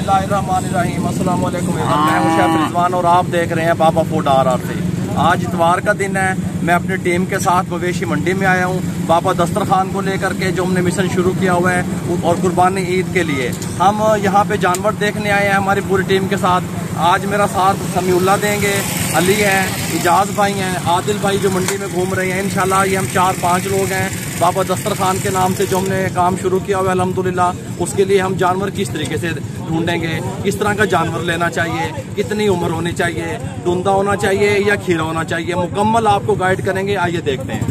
बिस्मिल्लाहिर्रहमानिर्रहीम। अस्सलाम वालेकुम। मैं हूं शेफ रिजवान और आप देख रहे हैं बाबा फूड RR से। आज इतवार का दिन है। मैं अपनी टीम के साथ मवेशी मंडी में आया हूं बाबा दस्तरखान को लेकर के, जो हमने मिशन शुरू किया हुआ है और कुर्बानी ईद के लिए हम यहां पे जानवर देखने आए हैं हमारी पूरी टीम के साथ। आज मेरा साथ समीउल्लाह देंगे, अली है, इजाज भाई हैं, आदिल भाई जो मंडी में घूम रहे हैं। इंशाल्लाह ये हम 4-5 लोग हैं बाबा दस्तरखान के नाम से जो हमने काम शुरू किया हुआ है अल्हम्दुलिल्लाह। उसके लिए हम जानवर किस तरीके से ढूंढेंगे, किस तरह का जानवर लेना चाहिए, कितनी उम्र होनी चाहिए, डूंदा होना चाहिए या खीरा होना चाहिए, मुकम्मल आपको गाइड करेंगे। आइए देखते हैं।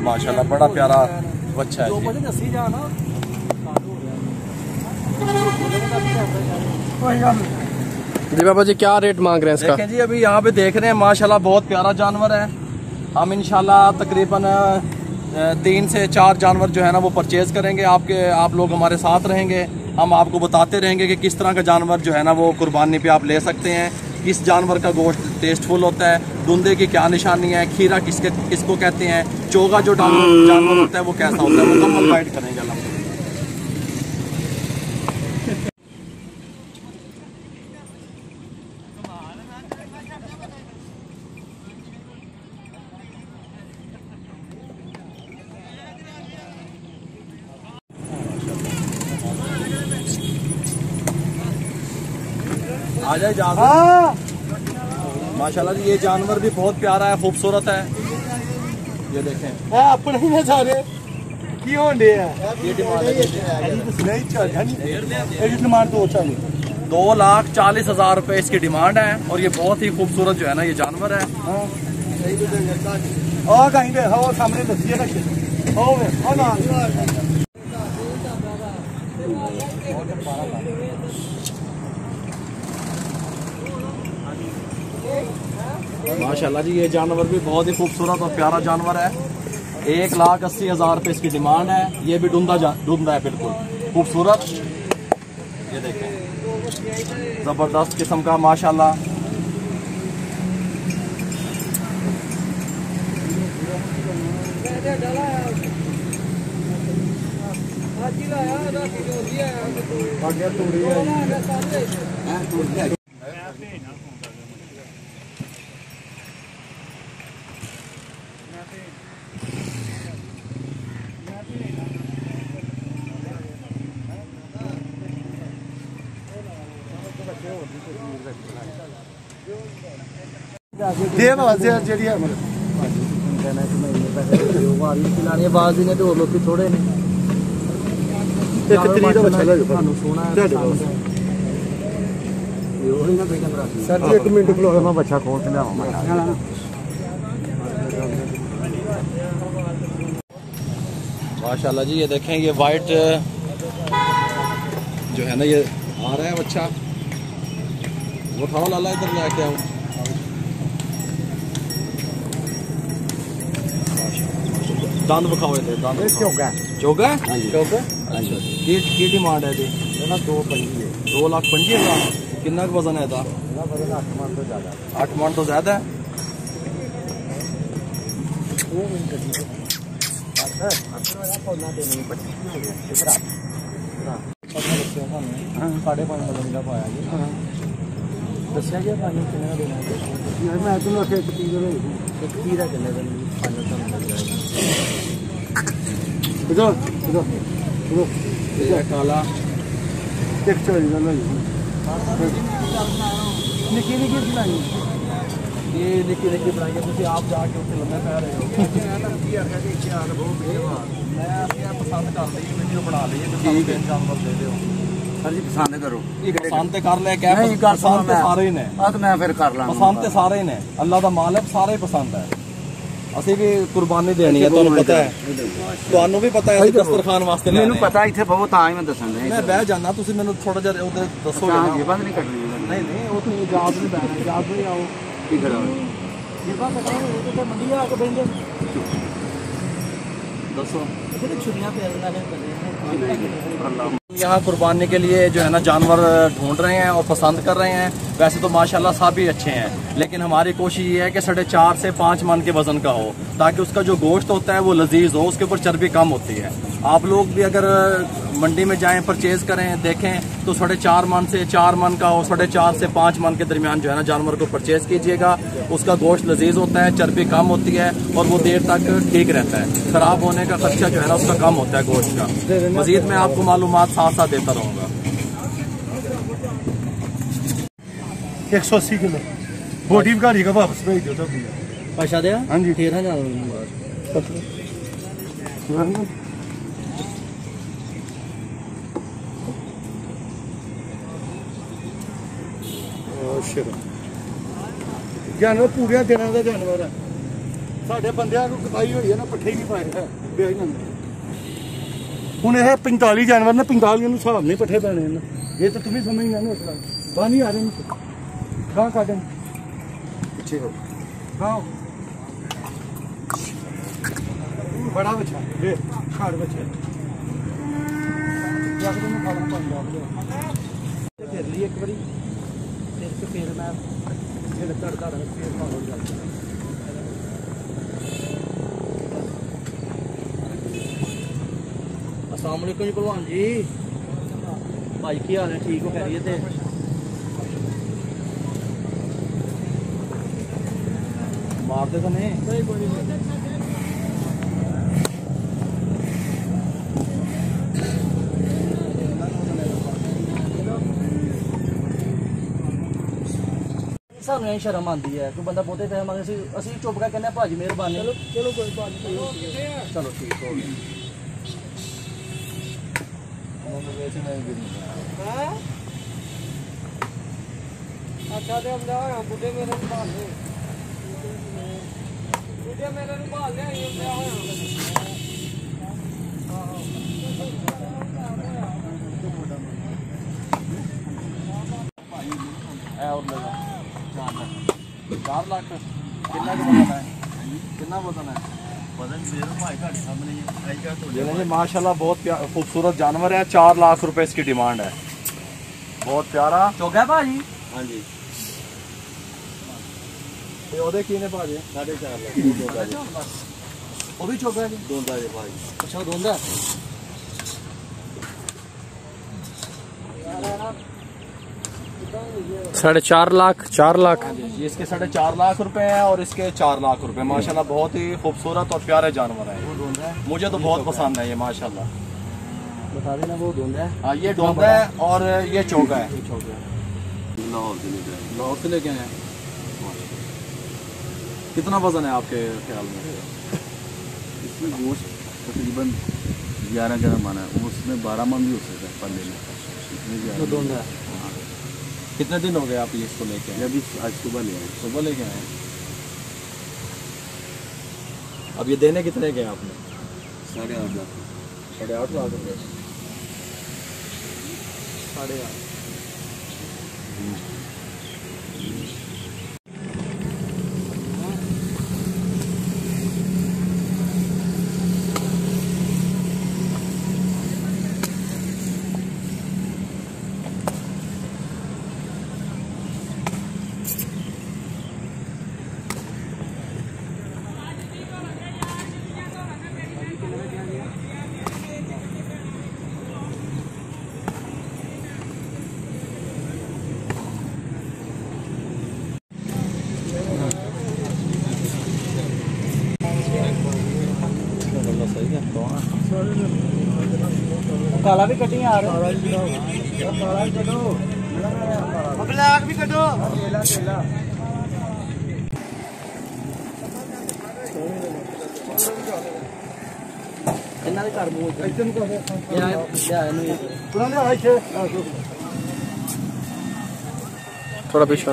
माशाल्लाह बड़ा प्यारा बच्चा है जी बाबा जी, क्या रेट मांग रहे हैं इसका? देखें जी, अभी यहाँ पे देख रहे हैं माशाल्लाह बहुत प्यारा जानवर है। हम इंशाल्लाह तकरीबन 3 से 4 जानवर जो है ना वो परचेज करेंगे। आप लोग हमारे साथ रहेंगे, हम आपको बताते रहेंगे कि किस तरह का जानवर जो है ना वो कुर्बानी पे आप ले सकते हैं, किस जानवर का गोश्त टेस्टफुल होता है, दूंदे की क्या निशानी है, खीरा किसको कहते हैं, चोगा जो जानवर होता है वो कैसा होता है, मुकम्मल गाइड करेंगे अल्लाह। आ जाए जानवर। माशाल्लाह जी, ये जानवर भी बहुत प्यारा है, खूबसूरत है। ये देखें अपने ही सारे की होंडे है। ये डिमांड डिमांड तो 2,40,000 रुपए इसकी डिमांड है और ये बहुत ही खूबसूरत जो है ना ये जानवर है। माशाल्लाह जी, ये जानवर भी बहुत ही खूबसूरत और प्यारा जानवर है। 1,80,000 रुपए इसकी डिमांड है। ये भी डूंदा है, बिल्कुल खूबसूरत। ये देखें जबरदस्त किस्म का माशाल्लाह। थोड़े ने सर जी 1 मिनट खलो, मैं बच्चा खोल के लिया। माशाल्लाह जी, ये देखें ये वाइट जो है ना ये आ रहा है बच्चा। वो खाओ लाला, इधर लेके आओ। दांत बखाओ इधर, दांत चोगा चोगा अच्छा। की डिमांड है जी? 2,25,000। कितना वजन है? 8 मन तो ज्यादा है। काला निकी बनाई आप जाके उसे लम्बे पै रहे हो। मैं पसंद कर ली वीडियो बना ली जानवर दे दो। सर जी पसंद करो, पसंद कर ले क्या पसंद सारे ही ने, मैं फिर कर ला पसंद तो सारे ने, अल्लाह का माल है, सारे ही पसंद है। ਅਸੀਂ ਵੀ ਕੁਰਬਾਨੀ ਦੇਣੀ ਹੈ, ਤੁਹਾਨੂੰ ਪਤਾ ਹੈ, ਤੁਹਾਨੂੰ ਵੀ ਪਤਾ ਹੈ ਅਸੀਂ ਦਸਤਰਖਾਨ ਵਾਸਤੇ ਲੈਣੇ। ਮੈਨੂੰ ਪਤਾ ਇੱਥੇ ਬਹੁਤ ਤਾਂ ਹੀ ਮੈਂ ਦੱਸਣ ਦੇ। ਮੈਂ ਬਹਿ ਜਾਣਾ, ਤੁਸੀਂ ਮੈਨੂੰ ਥੋੜਾ ਜਿਹਾ ਉਧਰ ਦੱਸੋ ਨਾ। ਬੰਦ ਨਹੀਂ ਕਰਨੀ। ਨਹੀਂ ਉਹ ਤੁਸੀਂ ਇਜਾਜ਼ਤ ਨਹੀਂ ਦੇਣਾ, ਇਜਾਜ਼ਤ ਨਹੀਂ ਆਓ ਕੀ ਕਰਾਂ ਕਿਰਪਾ ਕਰਾਂਗੇ ਤੇ ਮੰਡੀ ਆ ਕੇ ਬੈਠੇ ਦੱਸੋ ਛੁਰੀਆਂ ਪੈ यहाँ कुर्बानी के लिए जो है ना जानवर ढूंढ रहे हैं और पसंद कर रहे हैं। वैसे तो माशाल्लाह सभी अच्छे हैं, लेकिन हमारी कोशिश ये है कि 4.5 से 5 मन के वजन का हो, ताकि उसका जो गोश्त होता है वो लजीज हो, उसके ऊपर चर्बी कम होती है। आप लोग भी अगर मंडी में जाएं, परचेज करें, देखें तो 4.5 मन से 4 मन का और 4.5 से 5 मन के दरमियान जो है ना जानवर को परचेज कीजिएगा। उसका गोश्त लजीज होता है, चर्बी कम होती है और वो देर तक ठीक रहता है। खराब होने का खर्चा जो है ना उसका कम होता है गोश्त का। मजीद मैं आपको मालूमात साथ साथ देता रहूँगा। 180 किलो बोटी घाड़ी का वापस भेज दो तो अच्छा दे। हाँ जी 13,000 जानवर पूरे दिनों का जानवर है। साढ़े बंदियां को कटाई हुई है ना, पट्ठे नहीं पाए है हूँ यह 45 जानवर ने 45 हिसाब नहीं पट्ठे पैने ये तो तुम्हें समझ ना उसका पानी आ रहे कहाँ काटे पीछे हो हाँ बड़ा बच्चा ये खाड़ बच्चे फिर ली एक बारी फिर मैं अस्सलाम वालेकुम जी भलवान जी, भाई की हाल है? ठीक हो? खैरियत है? मार दे तो नहीं ਸਾਨੂੰ ਇਹ ਸ਼ਰਮ ਆਉਂਦੀ ਹੈ ਕੋਈ ਬੰਦਾ ਬਹੁਤੇ ਪੈਸੇ ਮੰਗੇ ਅਸੀਂ ਚੁੱਪ ਕਰਕੇ ਕਹਿੰਦੇ ਭਾਜੀ ਮਿਹਰਬਾਨੀ। ਚਲੋ ਕੋਈ ਬਾਤ ਨਹੀਂ, ਚਲੋ ਠੀਕ ਹੋ ਗਿਆ। अच्छा तो हम जाओ बुढ़े मेरे संभाल ले, बुढ़े मेरे संभाल ले चार लाख कितना वजन है? माशाल्लाह बहुत खूबसूरत जानवर है। 4 लाख रुपए इसकी डिमांड है। बहुत प्यारा चौका है भाजी। हाँ जी ने भाजी 4.5 लाख वो भी चौका है दोंदा है भाजी। अच्छा दोंदा 4.5 लाख 4 लाख ये इसके 4.5 लाख रुपए हैं और इसके 4 लाख रुपए। माशाल्लाह बहुत ही खूबसूरत और प्यारे जानवर है। मुझे तो बहुत पसंद है ये माशाल्लाह। बता देना वो डोंदा है। हाँ ये डोंदा है और ये चौका है। लाहौर से लेके आए। कितना वजन है आपके ख्याल में? इसमें गोश्त तकरीबन 11 ग्राम आना है, उसमें 12 मन भी हो सकता है पल्ले में। डोंदा है। कितने दिन हो गए आप इसको लेके आए? अभी आज सुबह ले आए। सुबह लेके आए। अब ये देने कितने गए आपने? 8.5 लाख। 8.5 लाख रुपए। 8.5। काला भी कटी आ रहा है। ब्लैक भी कटो। इन्होंने घर मूव थोड़ा पीछे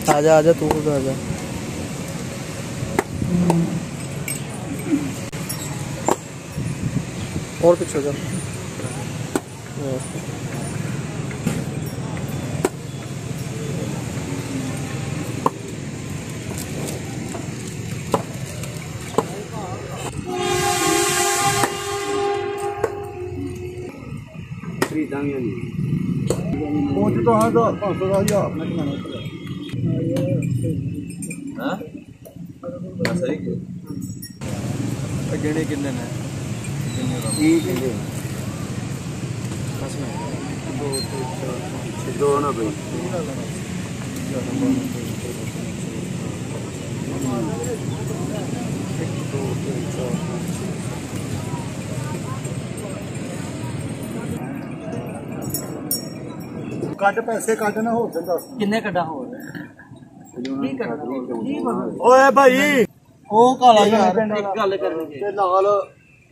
आजा आजा तू खुद आजा। और पीछे जा। पहुंच तो हाँ 500,000 सही गिने किन्ने ने दो ना भाई ਕੱਢ ਪੈਸੇ ਕੱਢ ਨਾ ਹੋਰ ਦਿੰਦਾ ਕਿੰਨੇ ਕੱਢਾ ਹੋਰ ਕੀ ਕਰਨਾ ਓਏ ਭਾਈ ਉਹ ਕਾਲਾ ਯਾਰ ਇੱਕ ਗੱਲ ਕਰਨੀ ਤੇ ਨਾਲ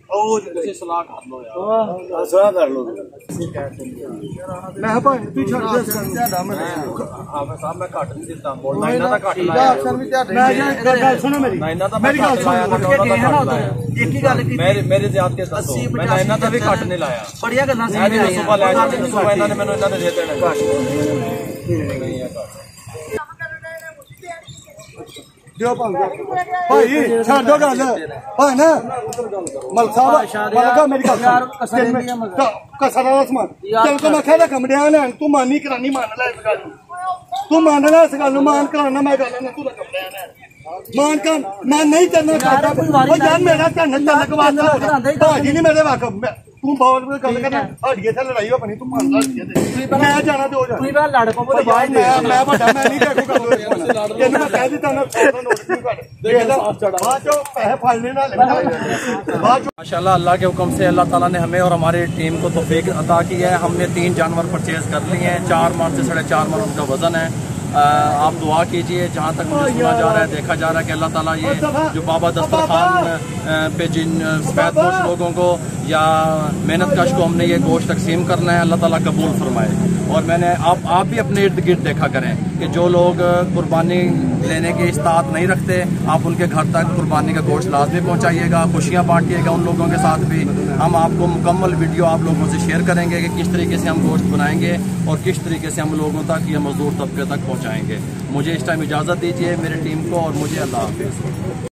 ਉਹ ਤੁਸੀਂ ਸਲਾਹ ਕਰ ਲਓ ਯਾਰ ਸਲਾਹ ਕਰ ਲਓ ਮੈਂ ਭਾਈ ਤੂੰ ਛੱਡ ਦੇ ਤੁਹਾਡਾ ਮੈਂ ਆਪ ਸਾਹਿਬ ਮੈਂ ਘੱਟ ਨਹੀਂ ਦਿੱਤਾ ਬੋਲਣਾ ਇਹਨਾਂ ਦਾ ਘੱਟ ਲਾਇਆ ਅਕਸਰ ਵੀ ਤੁਹਾਡੇ ਮੈਂ ਗੱਲ ਸੁਣੋ ਮੇਰੀ ਨਾ ਇਹਨਾਂ ਦਾ ਮੇਰੀ ਗੱਲ ਸੁਣੋ ਇੱਕ ਹੀ ਗੱਲ ਕੀਤੀ ਮੇਰੇ ਜ਼ਿਆਦ ਕੇ ਦੱਸੋ ਮੈਂ ਇਹਨਾਂ ਦਾ ਵੀ ਘੱਟ ਨਹੀਂ ਲਾਇਆ ਬੜੀਆਂ ਗੱਲਾਂ ਸੀ ਅੱਜ ਸੁਬਾ ਲੈ ਜਾਂਦੇ ਸੁਬਾ ਇਹਨਾਂ ਨੇ ਮੈਨੂੰ ਇਹਨਾਂ ਦੇ ਦੇ ਦੇਣਾ ਦਿਓ ਭਾਈ ਛੱਡ ਦੋ ਗੱਲ ਭਾਈ ਨਾ ਮਲਕ ਸਾਹਿਬ ਮਲਕਾ ਮੇਰੀ ਗੱਲ ਯਾਰ ਕਸਰ ਦਾ ਸਮਾਨ ਚੱਲ ਕੋ ਮੈਂ ਖੇਦਾ ਕਮੜਿਆ ਲੈਣ ਤੂੰ ਮਾਨੀ ਕਰਾਨੀ ਮੰਨ ਲੈ ਇਸ ਗੱਲ ਨੂੰ ਤੂੰ ਮੰਨ ਲੈ ਇਸ ਗੱਲ ਨੂੰ ਮਾਨ ਕਰਾਣਾ ਮੈਂ ਗੱਲ ਨਾ ਤੂੰ ਕਮੜਿਆ ਲੈਣ ਮਾਨ ਕਰ ਮੈਂ ਨਹੀਂ ਕਰਨਾ ਚਾਹਤਾ ਉਹ ਯਾਰ ਮੇਰਾ ਧੰਨ ਚੱਲਕ ਵਾਸਤਾ ਭਾਜੀ ਨਹੀਂ ਮੇਰੇ ਵਾਕਫ ਤੂੰ ਬਹੁਤ ਗੱਲ ਕਰਨਾ ਹੱਡੀਏ ਤੇ ਲੜਾਈ ਹੋ ਬਣੀ ਤੂੰ ਮੰਨ ਲਾ ਹੱਡੀਏ ਤੇ ਮੈਂ ਜਾਣਾ ਤੇ ਹੋ ਜਾ ਤੁਸੀਂ ਬਾਹਰ ਲੜ ਪਵੋ ਤੇ ਬਾਹਰ ਮੈਂ ਵੱਡਾ ਮੈਂ ਨਹੀਂ ਦੇਖੂ ਗੱਲ ਇਹਨੂੰ ਮੈਂ ਕਹਿ ਦਿੱਤਾ ਨਾ ਨੋਟ ਕਿਉਂ ਕਰ ਦੇਖਦਾ ਬਾਅਦ ਚੋਂ ਪੈਸੇ ਫੜਨੇ ਨਾ ਲੈਂਦਾ ਬਾਅਦ माशाल्लाह अल्लाह के हुक्म से अल्लाह ताला ने हमें और हमारी टीम को तौफीक अता की है। हमने 3 जानवर परचेज कर लिए हैं। 4 मन से 4.5 मन उनका वजन है। आप दुआ कीजिए जहाँ तक मुझे सुना जा रहा है देखा जा रहा है कि अल्लाह ताला ये जो बाबा दस्तरखान पे जिन सफेद पोश लोगों को या मेहनत कश को हमने ये गोश्त तकसीम करना है अल्लाह ताला कबूल फरमाए। और मैंने आप भी अपने इर्द गिर्द देखा करें कि जो लोग कुर्बानी लेने की इस्तात नहीं रखते आप उनके घर तक कुर्बानी का गोश्त लाजमी पहुँचाइएगा, खुशियाँ बांटिएगा उन लोगों के साथ भी। हम आपको मुकम्मल वीडियो आप लोगों से शेयर करेंगे कि किस तरीके से हम गोश्त बनाएंगे और किस तरीके से हम लोगों तक या मजदूर तबके तक पहुँचाएंगे। मुझे इस टाइम इजाज़त दीजिए मेरी टीम को और मुझे अल्लाह हाफ़िज़।